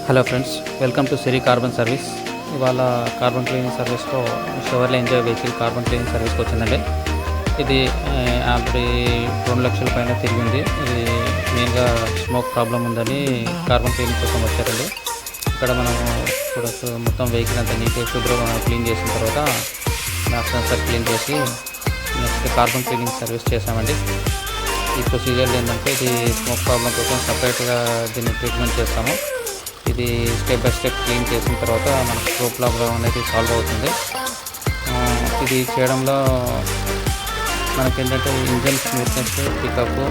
Hello friends, welcome to Siri carbon service. ఇవాళ carbon cleaning సర్వీస్లో Chevrolet enjoy vehicle carbon cleaning సర్వీస్కి వచ్చిందండి. ఇది ఆల్రెడీ 2 లక్షల పైన తిరిగింది. ఇది మెయిన్గా స్మోక్ ప్రాబ్లం ఉందని కార్బన్ క్లీనింగ్ కోసం వచ్చారండి. ఇక్కడ మనం చూడొచ్చు, మొత్తం వెహికల్ అంతా నీట్గా శుభ్రంగా క్లీన్ చేసిన తర్వాత నాక్ సెన్సర్ క్లీన్ చేసి నెక్స్ట్ కార్బన్ క్లీనింగ్ సర్వీస్ చేసామండి. ఈ ప్రొసీజర్ ఏంటంటే, ఇది స్మోక్ ప్రాబ్లం కోసం సపరేట్గా దీన్ని ట్రీట్మెంట్ చేస్తాము. ఇది స్టెప్ బై స్టెప్ క్లీన్ చేసిన తర్వాత మనకు స్మోక్ ప్రాబ్లం అనేది సాల్వ్ అవుతుంది. ఇది చేయడంలో మనకి ఏంటంటే ఇంజన్ స్మూత్నెస్, పికప్,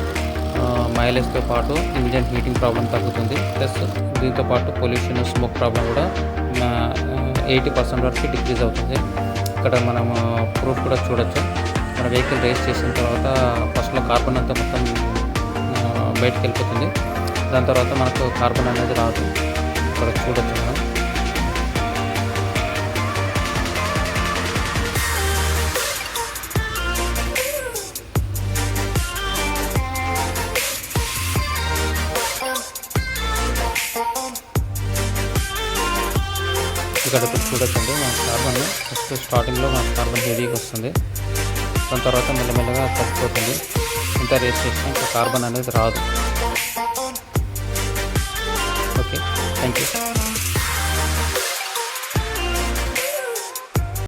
మైలేజ్తో పాటు ఇంజన్ హీటింగ్ ప్రాబ్లం తగ్గుతుంది. ప్లస్ దీంతో పాటు పొల్యూషన్, స్మోక్ ప్రాబ్లం కూడా 80% వరకు డిక్రీజ్ అవుతుంది. ఇక్కడ మనం ప్రూఫ్ కూడా చూడొచ్చు. మన వెహికల్ రేస్ చేసిన తర్వాత ఫస్ట్లో కార్బన్ అంతా మొత్తం బయటకు వెళ్ళిపోతుంది. దాని తర్వాత మనకు కార్బన్ అనేది రాదు. ఇక్కడ చూడొచ్చు మనం. ఇక్కడ చూడొచ్చండి, మన కార్బన్ ఫస్ట్ స్టార్టింగ్లో మన కార్బన్ హెవీగా వస్తుంది. దాని తర్వాత మెల్లమెల్లగా తగ్గిపోతుంది. ఇంత రేస్ చేసినా ఇంకా కార్బన్ అనేది రాదు. Okay, thank you.